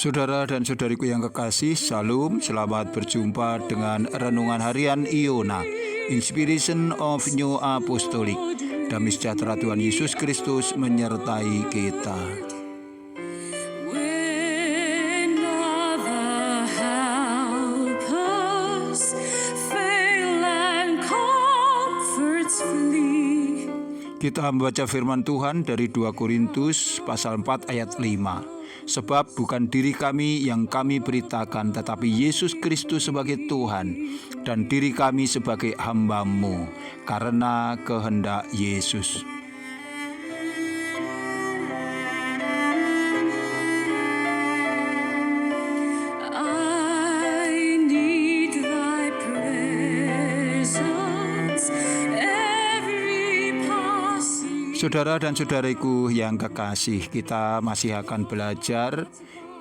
Saudara dan saudariku yang kekasih, Shalom, selamat berjumpa dengan Renungan Harian Iona, Inspiration of New Apostolic. Damai sejahtera Tuhan Yesus Kristus menyertai kita. Kita membaca firman Tuhan dari 2 Korintus pasal 4 ayat 5. Sebab bukan diri kami yang kami beritakan, tetapi Yesus Kristus sebagai Tuhan, dan diri kami sebagai hamba-Mu, karena kehendak Yesus. Saudara dan saudariku yang kekasih, kita masih akan belajar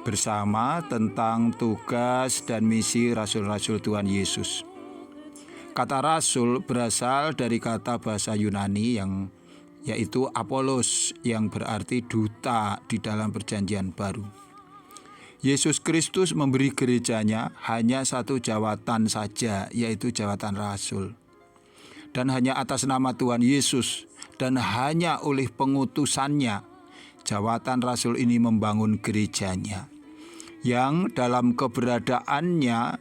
bersama tentang tugas dan misi rasul-rasul Tuhan Yesus. Kata rasul berasal dari kata bahasa Yunani yaitu Apolos, yang berarti duta di dalam Perjanjian Baru. Yesus Kristus memberi gerejanya hanya satu jawatan saja, yaitu jawatan rasul. Dan hanya atas nama Tuhan Yesus dan hanya oleh pengutusannya, jawatan rasul ini membangun gerejanya, yang dalam keberadaannya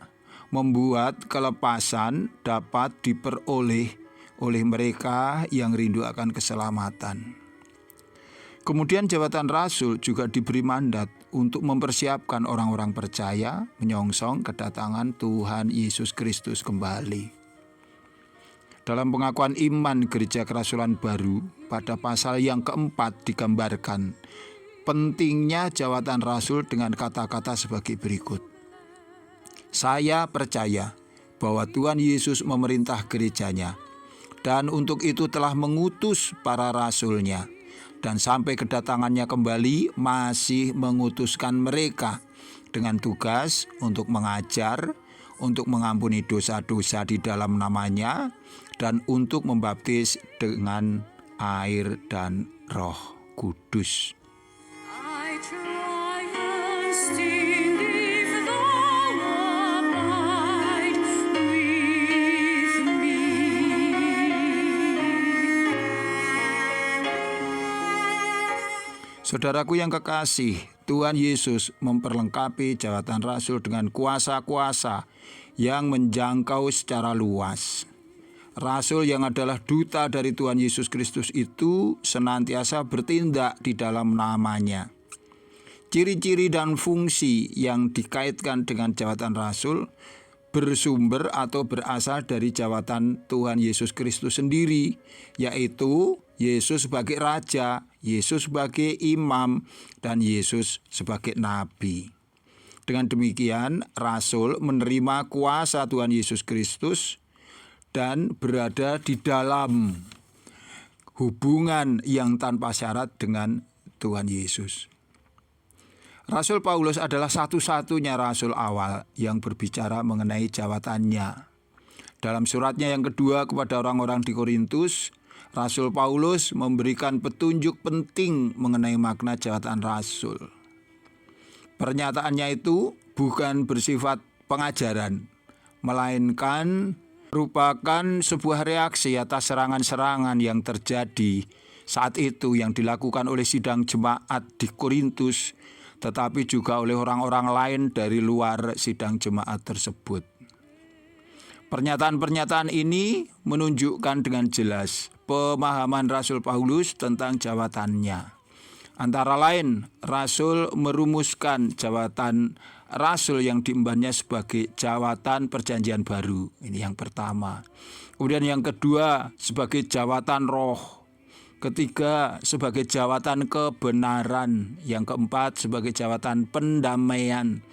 membuat kelepasan dapat diperoleh oleh mereka yang rindu akan keselamatan. Kemudian jawatan rasul juga diberi mandat untuk mempersiapkan orang-orang percaya menyongsong kedatangan Tuhan Yesus Kristus kembali. Dalam pengakuan iman Gereja Kerasulan Baru, pada pasal yang keempat digambarkan pentingnya jawatan rasul dengan kata-kata sebagai berikut. Saya percaya bahwa Tuhan Yesus memerintah gerejanya, dan untuk itu telah mengutus para rasulnya, dan sampai kedatangannya kembali masih mengutuskan mereka dengan tugas untuk mengajar, untuk mengampuni dosa-dosa di dalam namanya, dan untuk membaptis dengan air dan Roh Kudus. Saudaraku yang kekasih, Tuhan Yesus memperlengkapi jawatan rasul dengan kuasa-kuasa yang menjangkau secara luas. Rasul yang adalah duta dari Tuhan Yesus Kristus itu senantiasa bertindak di dalam namanya. Ciri-ciri dan fungsi yang dikaitkan dengan jawatan rasul bersumber atau berasal dari jawatan Tuhan Yesus Kristus sendiri, yaitu Yesus sebagai Raja, Yesus sebagai Imam, dan Yesus sebagai Nabi. Dengan demikian, rasul menerima kuasa Tuhan Yesus Kristus dan berada di dalam hubungan yang tanpa syarat dengan Tuhan Yesus. Rasul Paulus adalah satu-satunya rasul awal yang berbicara mengenai jawatannya. Dalam suratnya yang kedua kepada orang-orang di Korintus, Rasul Paulus memberikan petunjuk penting mengenai makna jawatan rasul. Pernyataannya itu bukan bersifat pengajaran, melainkan merupakan sebuah reaksi atas serangan-serangan yang terjadi saat itu yang dilakukan oleh sidang jemaat di Korintus, tetapi juga oleh orang-orang lain dari luar sidang jemaat tersebut. Pernyataan-pernyataan ini menunjukkan dengan jelas pemahaman Rasul Paulus tentang jawatannya. Antara lain, Rasul merumuskan jawatan rasul yang diembannya sebagai jawatan Perjanjian Baru. Ini yang pertama. Kemudian yang kedua sebagai jawatan roh. Ketiga sebagai jawatan kebenaran. Yang keempat sebagai jawatan pendamaian.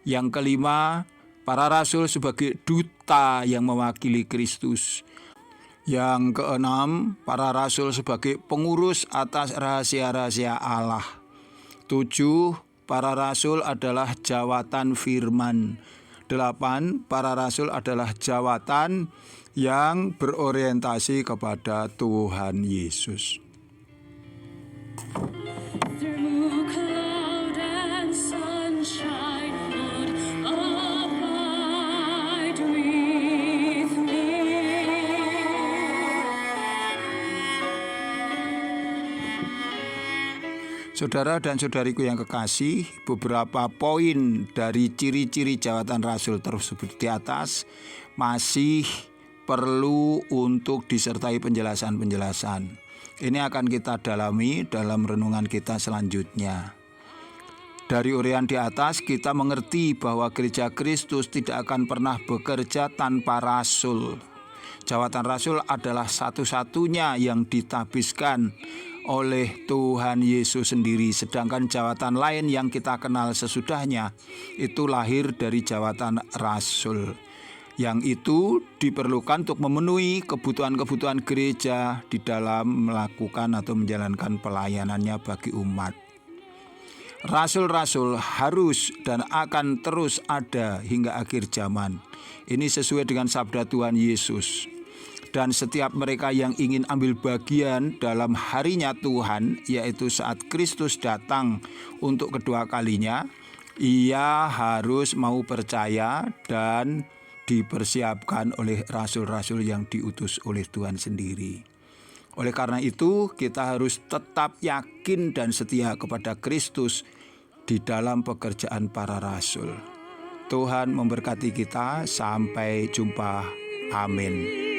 Yang kelima, para rasul sebagai duta yang mewakili Kristus. Yang keenam, para rasul sebagai pengurus atas rahasia-rahasia Allah. 7, para rasul adalah jawatan firman. 8, para rasul adalah jawatan yang berorientasi kepada Tuhan Yesus. Through cloud and sunshine. Saudara dan saudariku yang kekasih, beberapa poin dari ciri-ciri jawatan rasul tersebut di atas masih perlu untuk disertai penjelasan-penjelasan. Ini akan kita dalami dalam renungan kita selanjutnya. Dari uraian di atas kita mengerti bahwa gereja Kristus tidak akan pernah bekerja tanpa rasul. Jawatan rasul adalah satu-satunya yang ditabiskan oleh Tuhan Yesus sendiri. Sedangkan jawatan lain yang kita kenal sesudahnya itu lahir dari jawatan rasul. Yang itu diperlukan untuk memenuhi kebutuhan-kebutuhan gereja di dalam melakukan atau menjalankan pelayanannya bagi umat. Rasul-rasul harus dan akan terus ada hingga akhir zaman. Ini sesuai dengan sabda Tuhan Yesus. Dan setiap mereka yang ingin ambil bagian dalam harinya Tuhan, yaitu saat Kristus datang untuk kedua kalinya, ia harus mau percaya dan dipersiapkan oleh rasul-rasul yang diutus oleh Tuhan sendiri. Oleh karena itu, kita harus tetap yakin dan setia kepada Kristus di dalam pekerjaan para rasul. Tuhan memberkati kita. Sampai jumpa. Amin.